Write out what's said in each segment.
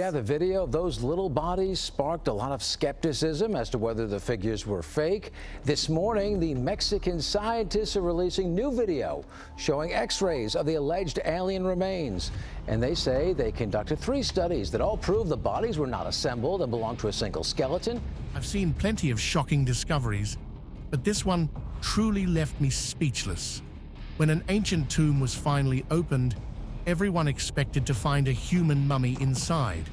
Yeah, the video of those little bodies sparked a lot of skepticism as to whether the figures were fake. This morning, the Mexican scientists are releasing new video showing x-rays of the alleged alien remains. And they say they conducted 3 studies that all prove the bodies were not assembled and belonged to a single skeleton. I've seen plenty of shocking discoveries, but this one truly left me speechless. When an ancient tomb was finally opened, everyone expected to find a human mummy inside.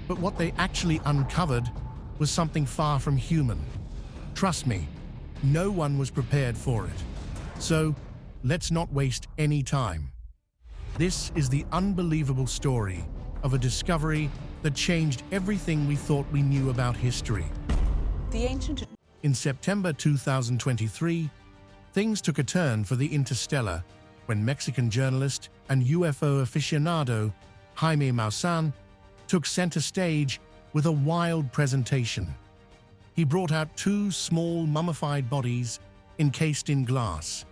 But what they actually uncovered was something far from human. Trust me, no one was prepared for it. So, let's not waste any time. This is the unbelievable story of a discovery that changed everything we thought we knew about history. In September 2023, things took a turn for the Interstellar when Mexican journalist and UFO aficionado Jaime Maussan took center stage with a wild presentation. He brought out 2 small mummified bodies encased in glass,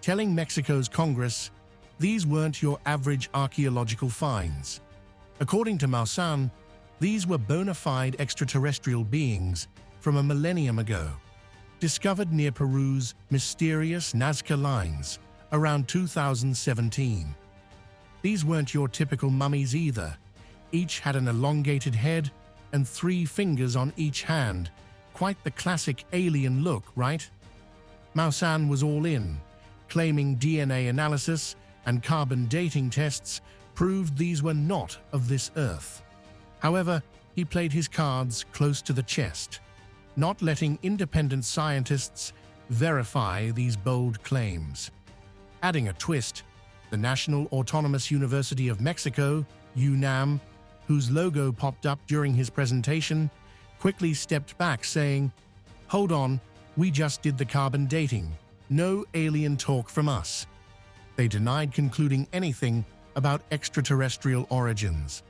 telling Mexico's Congress these weren't your average archaeological finds. According to Maussan, these were bona fide extraterrestrial beings from a millennium ago, discovered near Peru's mysterious Nazca Lines around 2017. These weren't your typical mummies either. Each had an elongated head and 3 fingers on each hand. Quite the classic alien look, right? Maussan was all in, claiming DNA analysis and carbon dating tests proved these were not of this Earth. However, he played his cards close to the chest, not letting independent scientists verify these bold claims. Adding a twist, the National Autonomous University of Mexico, UNAM, whose logo popped up during his presentation, quickly stepped back saying, "Hold on, we just did the carbon dating. No alien talk from us." They denied concluding anything about extraterrestrial origins.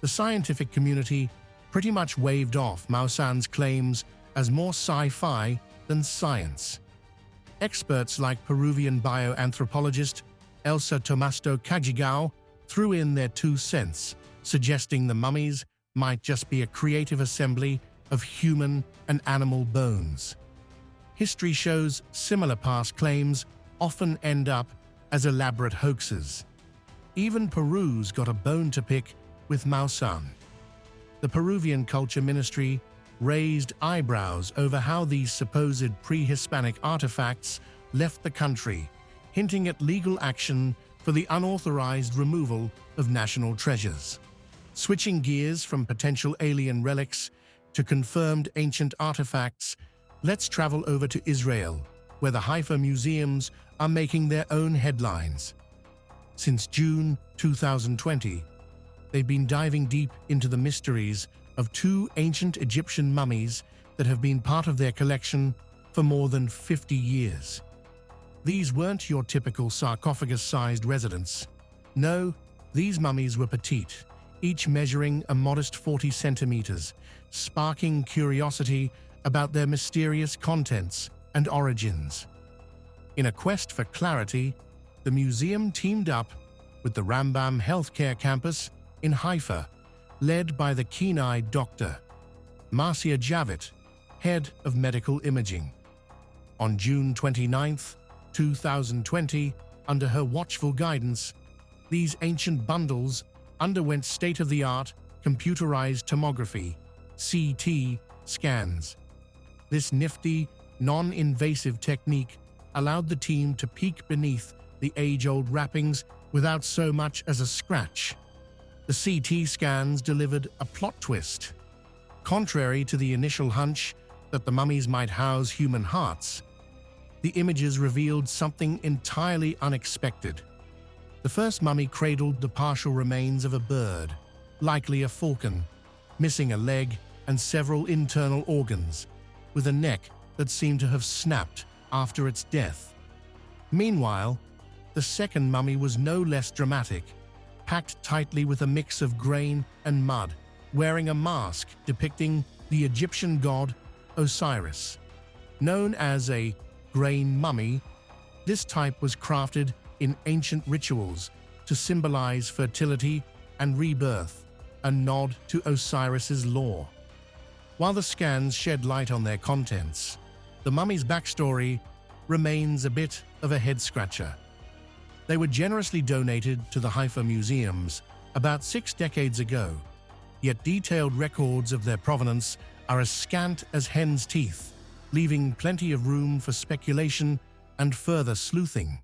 The scientific community pretty much waved off Maussan's claims as more sci-fi than science. Experts like Peruvian bioanthropologist Elsa Tomasto Cagigao threw in their 2 cents, suggesting the mummies might just be a creative assembly of human and animal bones. History shows similar past claims often end up as elaborate hoaxes. Even Peru's got a bone to pick with Maussan. The Peruvian Culture Ministry raised eyebrows over how these supposed pre-Hispanic artifacts left the country, hinting at legal action for the unauthorized removal of national treasures. Switching gears from potential alien relics to confirmed ancient artifacts, let's travel over to Israel, where the Haifa museums are making their own headlines. Since June 2020, they've been diving deep into the mysteries of 2 ancient Egyptian mummies that have been part of their collection for more than 50 years. These weren't your typical sarcophagus-sized residents. No, these mummies were petite, each measuring a modest 40 centimeters, sparking curiosity about their mysterious contents and origins. In a quest for clarity, the museum teamed up with the Rambam Healthcare Campus in Haifa, led by the keen-eyed doctor, Marcia Javit, head of medical imaging. On June 29, 2020, under her watchful guidance, these ancient bundles underwent state-of-the-art computerized tomography, CT, scans. This nifty, non-invasive technique allowed the team to peek beneath the age-old wrappings without so much as a scratch. The CT scans delivered a plot twist. Contrary to the initial hunch that the mummies might house human hearts, the images revealed something entirely unexpected. The first mummy cradled the partial remains of a bird, likely a falcon, missing a leg and several internal organs, with a neck that seemed to have snapped after its death. Meanwhile, the second mummy was no less dramatic, packed tightly with a mix of grain and mud, wearing a mask depicting the Egyptian god Osiris. Known as a grain mummy, this type was crafted in ancient rituals to symbolize fertility and rebirth, a nod to Osiris's lore. While the scans shed light on their contents, the mummy's backstory remains a bit of a head-scratcher. They were generously donated to the Haifa museums about 6 decades ago, yet detailed records of their provenance are as scant as hen's teeth, leaving plenty of room for speculation and further sleuthing.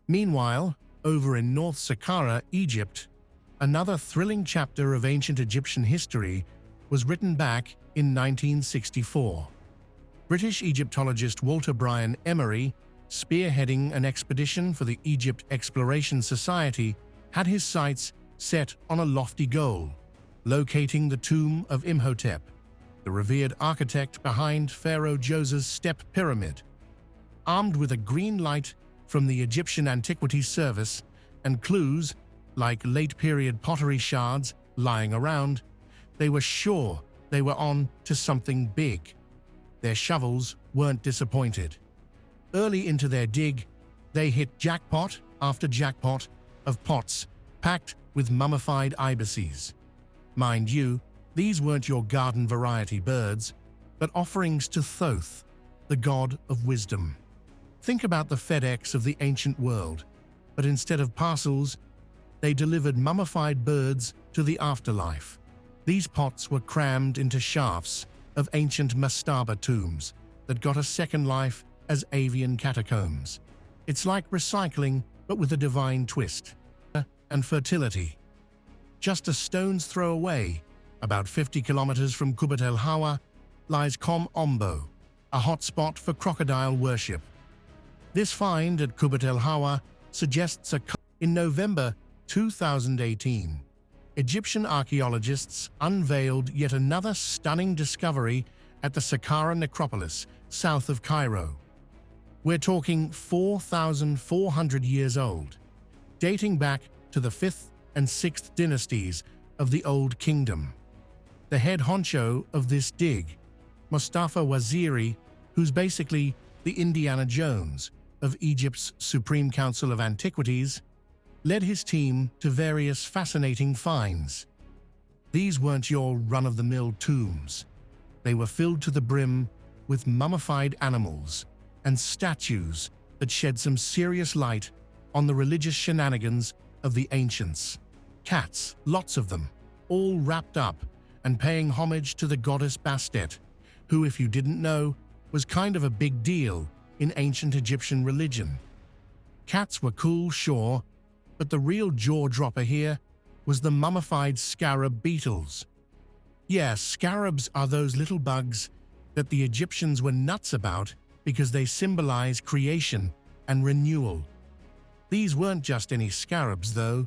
Meanwhile, over in North Saqqara, Egypt, another thrilling chapter of ancient Egyptian history was written back in 1964. British Egyptologist Walter Bryan Emery, spearheading an expedition for the Egypt Exploration Society, had his sights set on a lofty goal: locating the tomb of Imhotep, the revered architect behind Pharaoh Djoser's Step Pyramid. Armed with a green light from the Egyptian Antiquities Service and clues, like late-period pottery shards lying around, they were sure they were on to something big. Their shovels weren't disappointed. Early into their dig, they hit jackpot after jackpot of pots packed with mummified ibises. Mind you, these weren't your garden variety birds, but offerings to Thoth, the god of wisdom. Think about the FedEx of the ancient world, but instead of parcels, they delivered mummified birds to the afterlife. These pots were crammed into shafts of ancient mastaba tombs that got a second life as avian catacombs. It's like recycling, but with a divine twist. And fertility. Just a stone's throw away, about 50 kilometers from Kubbat El Hawa, lies Kom Ombo, a hotspot for crocodile worship. This find at Kubbat El Hawa suggests in November 2018, Egyptian archaeologists unveiled yet another stunning discovery at the Saqqara necropolis south of Cairo. We're talking 4,400 years old, dating back to the 5th and 6th dynasties of the Old Kingdom. The head honcho of this dig, Mustafa Waziri, who's basically the Indiana Jones of Egypt's Supreme Council of Antiquities, led his team to various fascinating finds. These weren't your run-of-the-mill tombs. They were filled to the brim with mummified animals and statues that shed some serious light on the religious shenanigans of the ancients. Cats, lots of them, all wrapped up and paying homage to the goddess Bastet, who, if you didn't know, was kind of a big deal in ancient Egyptian religion. Cats were cool, sure, but the real jaw-dropper here was the mummified scarab beetles. Yeah, scarabs are those little bugs that the Egyptians were nuts about because they symbolize creation and renewal. These weren't just any scarabs, though.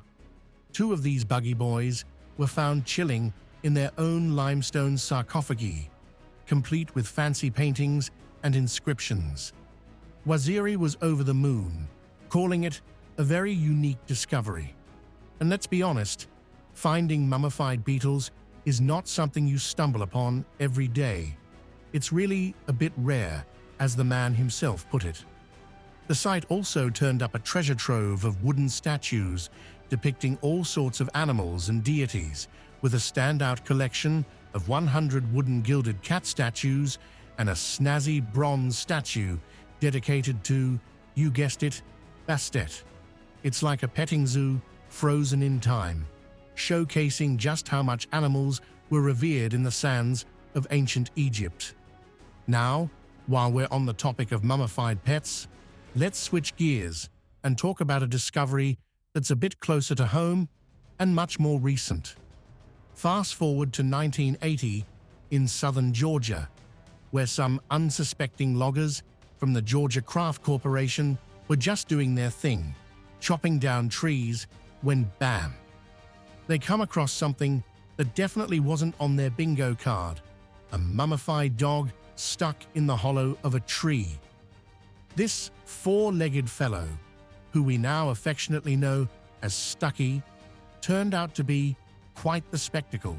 2 of these buggy boys were found chilling in their own limestone sarcophagi, complete with fancy paintings and inscriptions. Waziri was over the moon, calling it a very unique discovery. And let's be honest, finding mummified beetles is not something you stumble upon every day. It's really a bit rare, as the man himself put it. The site also turned up a treasure trove of wooden statues depicting all sorts of animals and deities, with a standout collection of 100 wooden gilded cat statues and a snazzy bronze statue dedicated to, you guessed it, Bastet. It's like a petting zoo frozen in time, showcasing just how much animals were revered in the sands of ancient Egypt. Now, while we're on the topic of mummified pets, let's switch gears and talk about a discovery that's a bit closer to home and much more recent. Fast forward to 1980 in southern Georgia, where some unsuspecting loggers from the Georgia Craft Corporation were just doing their thing, chopping down trees, when bam! They come across something that definitely wasn't on their bingo card: a mummified dog stuck in the hollow of a tree. This 4-legged fellow, who we now affectionately know as Stucky, turned out to be quite the spectacle.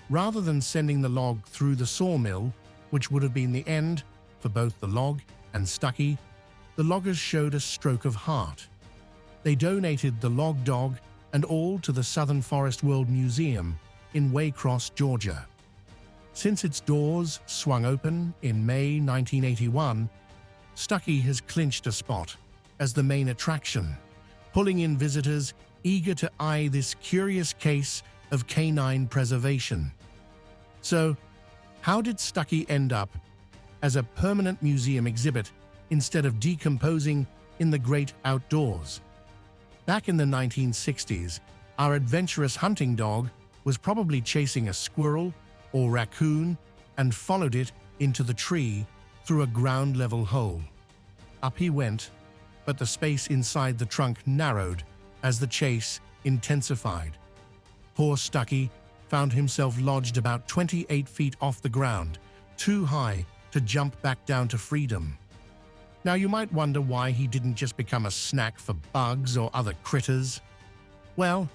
Rather than sending the log through the sawmill, which would have been the end for both the log and Stucky, the loggers showed a stroke of heart. They donated the log dog and all to the Southern Forest World Museum in Waycross, Georgia. Since its doors swung open in May 1981, Stuckey has clinched a spot as the main attraction, pulling in visitors eager to eye this curious case of canine preservation. So, how did Stuckey end up as a permanent museum exhibit instead of decomposing in the great outdoors? Back in the 1960s, our adventurous hunting dog was probably chasing a squirrel or raccoon and followed it into the tree through a ground-level hole. Up he went, but the space inside the trunk narrowed as the chase intensified. Poor Stuckey found himself lodged about 28 feet off the ground, too high to jump back down to freedom. Now you might wonder why he didn't just become a snack for bugs or other critters. Well,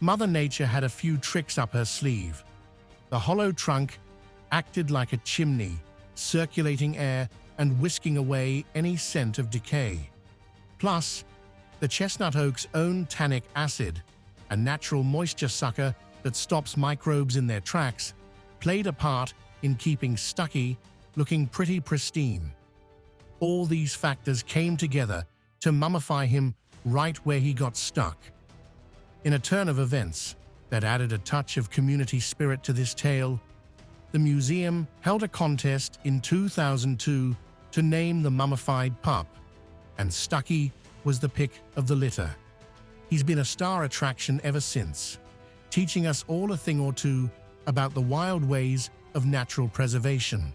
Mother Nature had a few tricks up her sleeve. The hollow trunk acted like a chimney, circulating air and whisking away any scent of decay. Plus, the chestnut oak's own tannic acid, a natural moisture sucker that stops microbes in their tracks, played a part in keeping Stuckey looking pretty pristine. All these factors came together to mummify him right where he got stuck. In a turn of events that added a touch of community spirit to this tale, the museum held a contest in 2002 to name the mummified pup, and Stuckey was the pick of the litter. He's been a star attraction ever since, teaching us all a thing or two about the wild ways of natural preservation.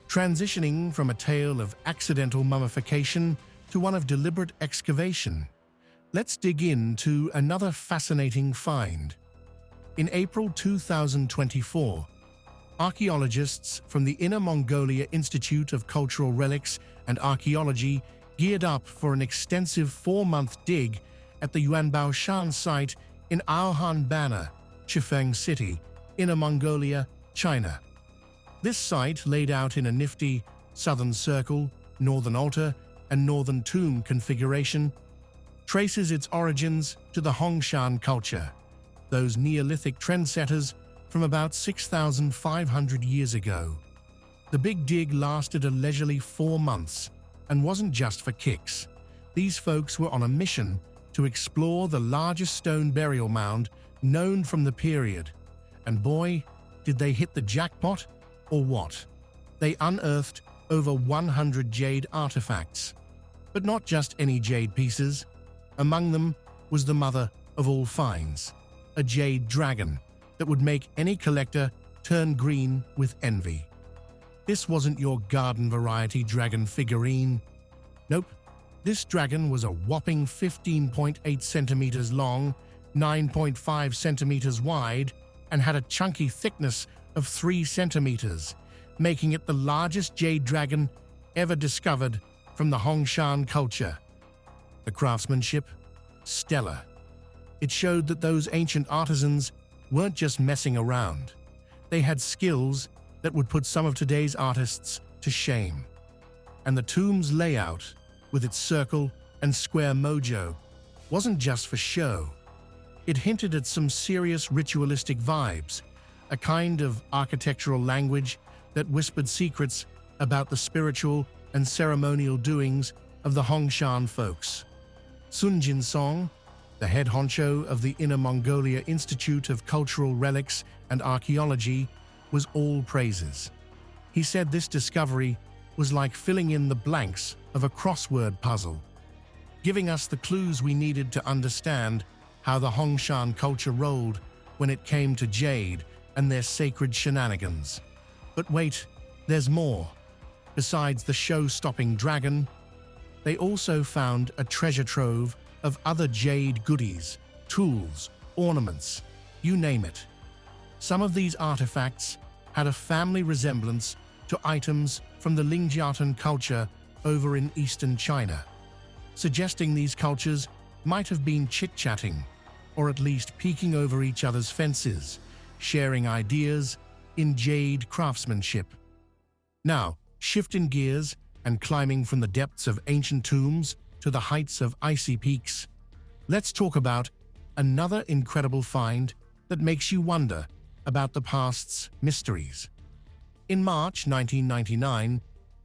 Transitioning from a tale of accidental mummification to one of deliberate excavation, let's dig into another fascinating find. In April 2024, archaeologists from the Inner Mongolia Institute of Cultural Relics and Archaeology geared up for an extensive 4-month dig at the Yuanbaoshan site in Aohan Bana, Chifeng City, Inner Mongolia, China. This site, laid out in a nifty southern circle, northern altar, and northern tomb configuration, traces its origins to the Hongshan culture, those Neolithic trendsetters from about 6,500 years ago. The big dig lasted a leisurely 4 months and wasn't just for kicks. These folks were on a mission to explore the largest stone burial mound known from the period. And boy, did they hit the jackpot or what. They unearthed over 100 jade artifacts. But not just any jade pieces. Among them was the mother of all finds, a jade dragon that would make any collector turn green with envy. This wasn't your garden variety dragon figurine. Nope, this dragon was a whopping 15.8 centimeters long, 9.5 centimeters wide, and had a chunky thickness of 3 centimeters, making it the largest jade dragon ever discovered from the Hongshan culture. The craftsmanship? Stellar. It showed that those ancient artisans weren't just messing around. They had skills that would put some of today's artists to shame. And the tomb's layout, with its circle and square mojo, wasn't just for show. It hinted at some serious ritualistic vibes, a kind of architectural language that whispered secrets about the spiritual and ceremonial doings of the Hongshan folks. Sun Jinsong, the head honcho of the Inner Mongolia Institute of Cultural Relics and Archaeology, was all praises. He said this discovery was like filling in the blanks of a crossword puzzle, giving us the clues we needed to understand how the Hongshan culture rolled when it came to jade and their sacred shenanigans. But wait, there's more. Besides the show-stopping dragon, they also found a treasure trove of other jade goodies, tools, ornaments, you name it. Some of these artifacts had a family resemblance to items from the Lingjiatan culture over in eastern China, suggesting these cultures might have been chit-chatting, or at least peeking over each other's fences, sharing ideas in jade craftsmanship. Now, shifting gears and climbing from the depths of ancient tombs to the heights of icy peaks, let's talk about another incredible find that makes you wonder about the past's mysteries. In March 1999,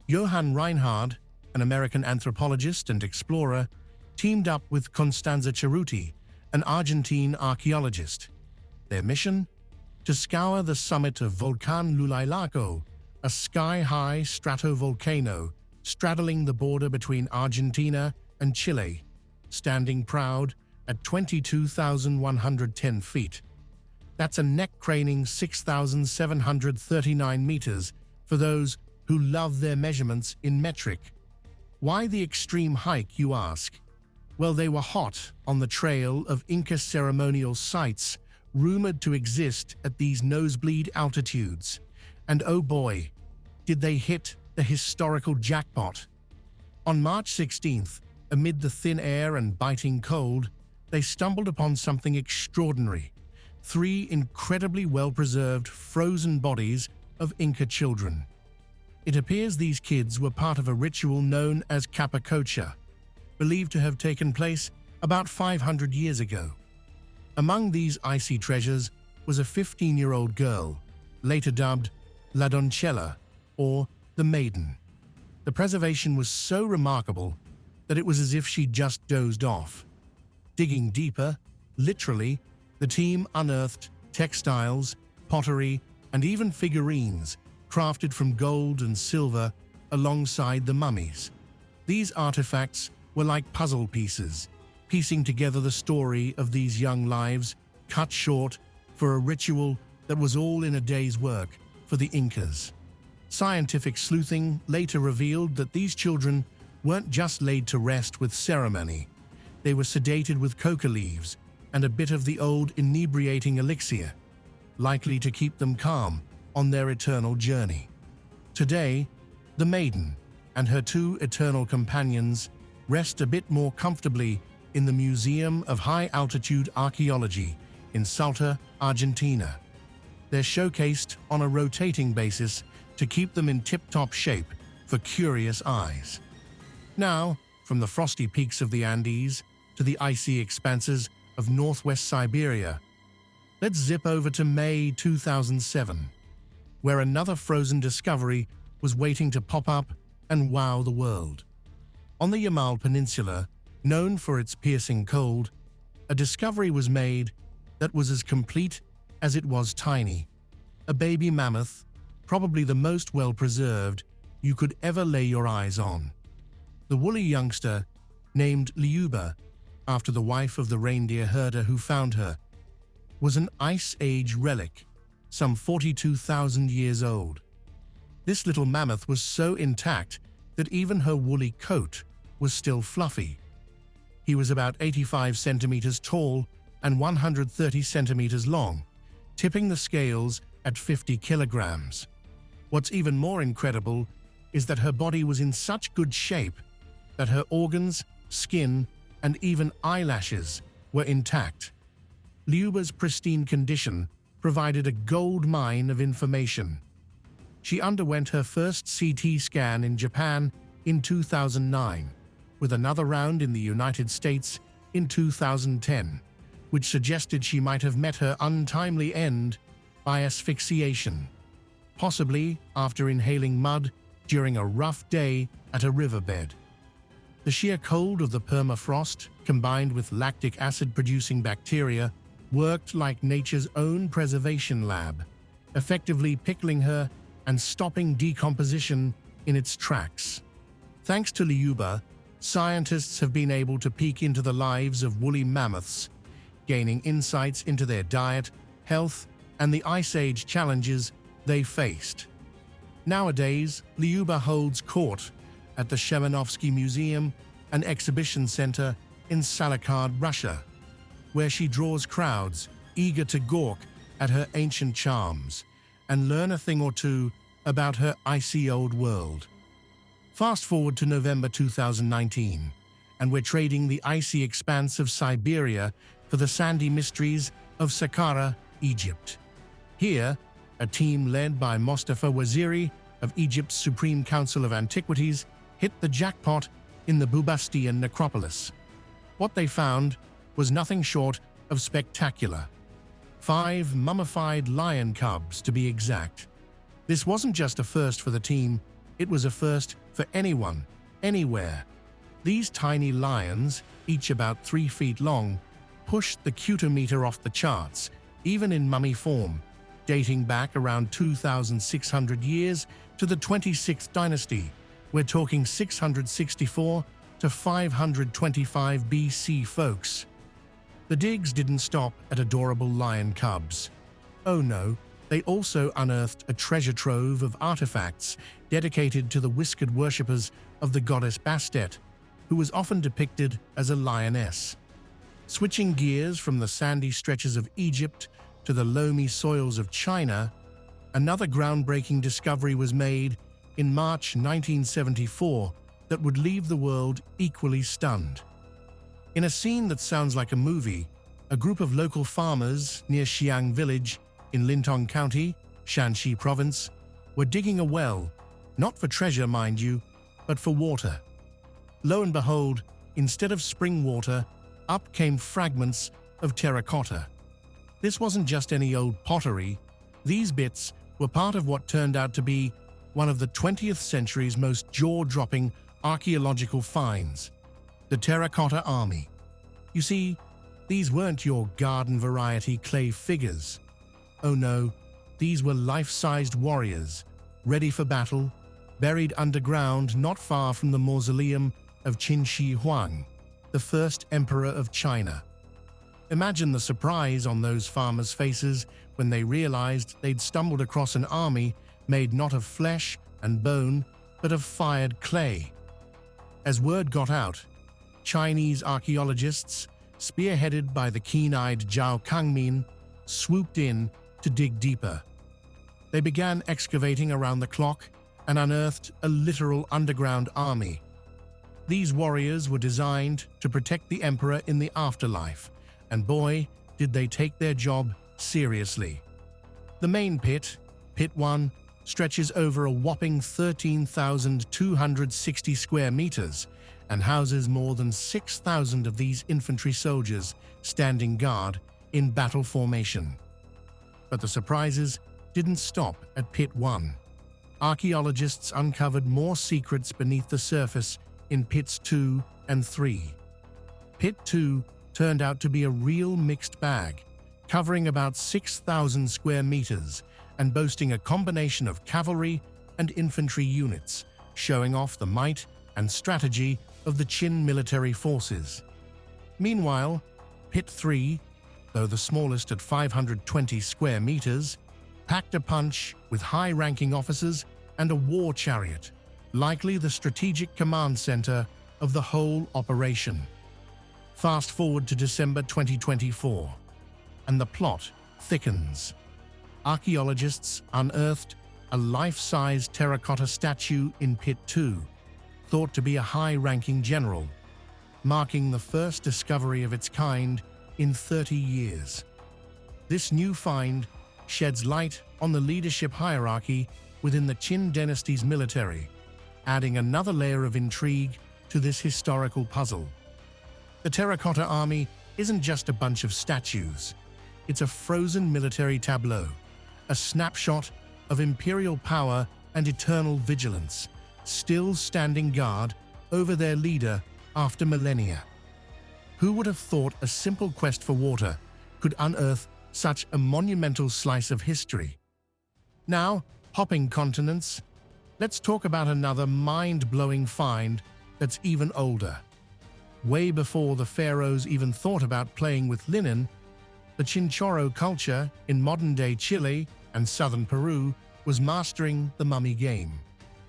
Johann Reinhard, an American anthropologist and explorer, teamed up with Constanza Cerruti, an Argentine archaeologist. Their mission? To scour the summit of Volcan Llullaillaco, a sky-high stratovolcano straddling the border between Argentina and Chile, standing proud at 22,110 feet. That's a neck-craning 6,739 meters for those who love their measurements in metric. Why the extreme hike, you ask? Well, they were hot on the trail of Inca ceremonial sites rumored to exist at these nosebleed altitudes. And oh boy, did they hit the historical jackpot. On March 16th, amid the thin air and biting cold, they stumbled upon something extraordinary. 3 incredibly well-preserved frozen bodies of Inca children. It appears these kids were part of a ritual known as Capacocha, believed to have taken place about 500 years ago. Among these icy treasures was a 15-year-old girl, later dubbed La Doncella, or the Maiden. The preservation was so remarkable that it was as if she just dozed off. Digging deeper, literally, the team unearthed textiles, pottery, and even figurines crafted from gold and silver alongside the mummies. These artifacts were like puzzle pieces, piecing together the story of these young lives cut short for a ritual that was all in a day's work for the Incas. Scientific sleuthing later revealed that these children weren't just laid to rest with ceremony. They were sedated with coca leaves and a bit of the old inebriating elixir, likely to keep them calm on their eternal journey. Today, the Maiden and her 2 eternal companions rest a bit more comfortably in the Museum of High-Altitude Archaeology in Salta, Argentina. They're showcased on a rotating basis to keep them in tip-top shape for curious eyes. Now, from the frosty peaks of the Andes to the icy expanses of northwest Siberia, let's zip over to May 2007, where another frozen discovery was waiting to pop up and wow the world. On the Yamal Peninsula, known for its piercing cold, a discovery was made that was as complete as it was tiny. A baby mammoth, probably the most well-preserved you could ever lay your eyes on. The woolly youngster, named Liuba, after the wife of the reindeer herder who found her, was an Ice Age relic, some 42,000 years old. This little mammoth was so intact that even her woolly coat was still fluffy. He was about 85 centimeters tall and 130 centimeters long, tipping the scales at 50 kilograms. What's even more incredible is that her body was in such good shape that her organs, skin, and even eyelashes were intact. Liuba's pristine condition provided a gold mine of information. She underwent her first CT scan in Japan in 2009, with another round in the United States in 2010, which suggested she might have met her untimely end by asphyxiation, possibly after inhaling mud during a rough day at a riverbed. The sheer cold of the permafrost, combined with lactic acid-producing bacteria, worked like nature's own preservation lab, effectively pickling her and stopping decomposition in its tracks. Thanks to Liuba, scientists have been able to peek into the lives of woolly mammoths, gaining insights into their diet, health, and the Ice Age challenges they faced. Nowadays, Liuba holds court at the Shemenovsky Museum and Exhibition Center in Salikard, Russia, where she draws crowds eager to gawk at her ancient charms and learn a thing or two about her icy old world. Fast forward to November 2019, and we're trading the icy expanse of Siberia for the sandy mysteries of Saqqara, Egypt. Here, a team led by Mostafa Waziri of Egypt's Supreme Council of Antiquities hit the jackpot in the Bubastian necropolis. What they found was nothing short of spectacular. 5 mummified lion cubs, to be exact. This wasn't just a first for the team, it was a first for anyone, anywhere. These tiny lions, each about 3 feet long, pushed the cutometer off the charts, even in mummy form, dating back around 2,600 years to the 26th dynasty. We're talking 664 to 525 BC, folks. The digs didn't stop at adorable lion cubs. Oh no, they also unearthed a treasure trove of artifacts dedicated to the whiskered worshippers of the goddess Bastet, who was often depicted as a lioness. Switching gears from the sandy stretches of Egypt to the loamy soils of China, another groundbreaking discovery was made in March 1974 that would leave the world equally stunned. In a scene that sounds like a movie, a group of local farmers near Xiang Village in Lintong County, Shanxi Province, were digging a well, not for treasure, mind you, but for water. Lo and behold, instead of spring water, up came fragments of terracotta. This wasn't just any old pottery. These bits were part of what turned out to be one of the 20th century's most jaw-dropping archaeological finds, the Terracotta Army. You see, these weren't your garden-variety clay figures. Oh no, these were life-sized warriors, ready for battle, buried underground not far from the mausoleum of Qin Shi Huang, the first emperor of China. Imagine the surprise on those farmers' faces when they realized they'd stumbled across an army made not of flesh and bone, but of fired clay. As word got out, Chinese archaeologists, spearheaded by the keen-eyed Zhao Kangmin, swooped in to dig deeper. They began excavating around the clock and unearthed a literal underground army. These warriors were designed to protect the emperor in the afterlife, and boy, did they take their job seriously. The main pit, Pit 1, stretches over a whopping 13,260 square meters and houses more than 6,000 of these infantry soldiers standing guard in battle formation. But the surprises didn't stop at Pit 1. Archaeologists uncovered more secrets beneath the surface in Pits 2 and 3. Pit 2 turned out to be a real mixed bag, covering about 6,000 square meters and boasting a combination of cavalry and infantry units, showing off the might and strategy of the Qin military forces. Meanwhile, Pit 3, though the smallest at 520 square meters, packed a punch with high-ranking officers and a war chariot, likely the strategic command center of the whole operation. Fast forward to December 2024, and the plot thickens. Archaeologists unearthed a life-size terracotta statue in Pit 2, thought to be a high-ranking general, marking the first discovery of its kind in 30 years. This new find sheds light on the leadership hierarchy within the Qin dynasty's military, adding another layer of intrigue to this historical puzzle. The Terracotta Army isn't just a bunch of statues. It's a frozen military tableau, a snapshot of imperial power and eternal vigilance, still standing guard over their leader after millennia. Who would have thought a simple quest for water could unearth such a monumental slice of history? Now, hopping continents, let's talk about another mind-blowing find that's even older. Way before the pharaohs even thought about playing with linen, the Chinchorro culture in modern-day Chile and southern Peru was mastering the mummy game.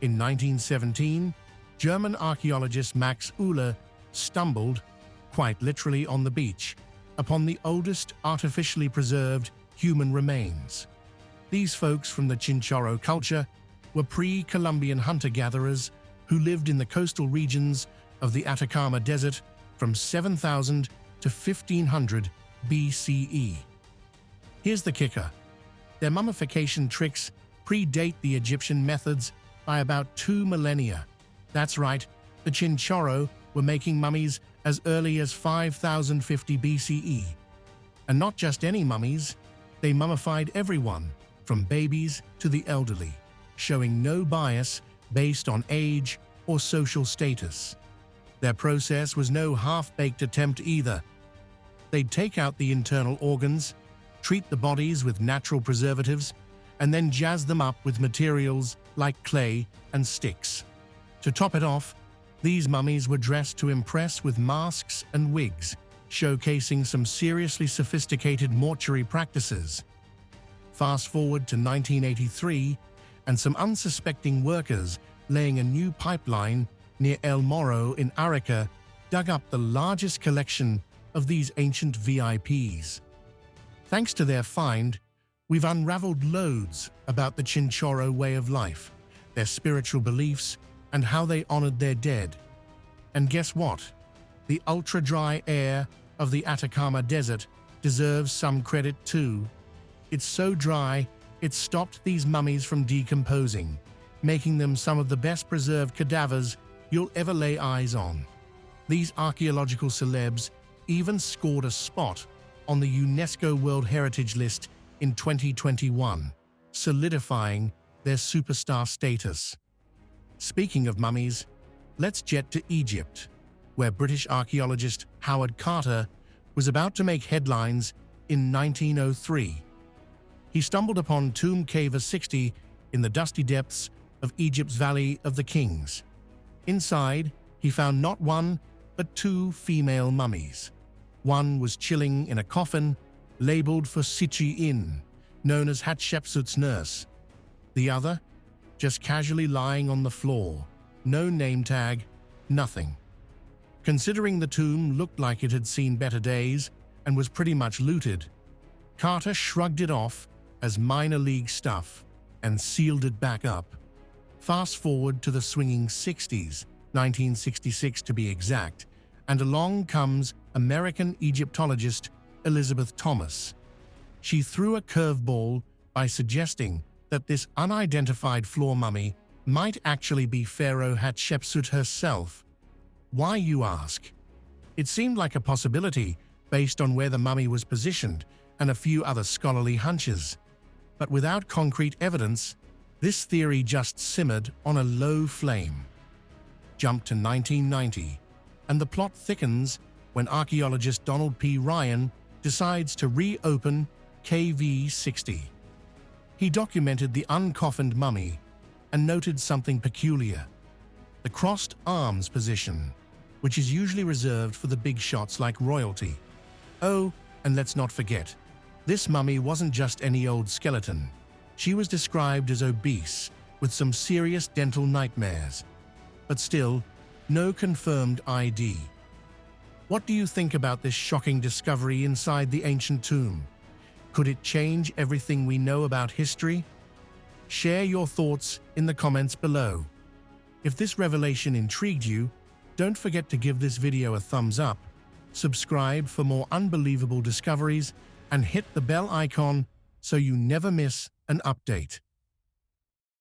In 1917, German archaeologist Max Uhle stumbled, quite literally on the beach, upon the oldest artificially preserved human remains. These folks from the Chinchorro culture were pre-Columbian hunter-gatherers who lived in the coastal regions of the Atacama Desert from 7,000 to 1,500 BCE. Here's the kicker. Their mummification tricks predate the Egyptian methods by about 2 millennia. That's right, the Chinchorro were making mummies as early as 5050 BCE. And not just any mummies, They mummified everyone, from babies to the elderly, showing no bias based on age or social status. Their process was no half-baked attempt either. They'd take out the internal organs, treat the bodies with natural preservatives, and then jazz them up with materials like clay and sticks. To top it off, these mummies were dressed to impress with masks and wigs, showcasing some seriously sophisticated mortuary practices. Fast forward to 1983, and some unsuspecting workers laying a new pipeline near El Morro in Arica dug up the largest collection of these ancient VIPs. Thanks to their find, we've unraveled loads about the Chinchorro way of life, their spiritual beliefs, and how they honored their dead. And guess what? The ultra-dry air of the Atacama Desert deserves some credit too. It's so dry, it stopped these mummies from decomposing, making them some of the best preserved cadavers you'll ever lay eyes on. These archaeological celebs even scored a spot on the UNESCO World Heritage List in 2021, solidifying their superstar status. Speaking of mummies, let's jet to Egypt, where British archaeologist Howard Carter was about to make headlines in 1903. He stumbled upon Tomb Cava 60 in the dusty depths of Egypt's Valley of the Kings. Inside, he found not one, but two female mummies. One was chilling in a coffin labeled for Sichi-In, known as Hatshepsut's nurse. The other, just casually lying on the floor, no name tag, nothing. Considering the tomb looked like it had seen better days and was pretty much looted, Carter shrugged it off as minor league stuff and sealed it back up. Fast forward to the swinging 60s, 1966 to be exact, and along comes American Egyptologist Elizabeth Thomas. She threw a curveball by suggesting that this unidentified floor mummy might actually be Pharaoh Hatshepsut herself. Why, you ask? It seemed like a possibility based on where the mummy was positioned and a few other scholarly hunches. But without concrete evidence, this theory just simmered on a low flame. Jump to 1990, and the plot thickens when archaeologist Donald P. Ryan decides to reopen KV-60. He documented the uncoffined mummy and noted something peculiar: the crossed arms position, which is usually reserved for the big shots like royalty. Oh, and let's not forget, this mummy wasn't just any old skeleton. She was described as obese, with some serious dental nightmares. But still, no confirmed ID. What do you think about this shocking discovery inside the ancient tomb? Could it change everything we know about history? Share your thoughts in the comments below. If this revelation intrigued you, don't forget to give this video a thumbs up, subscribe for more unbelievable discoveries, and hit the bell icon so you never miss an update.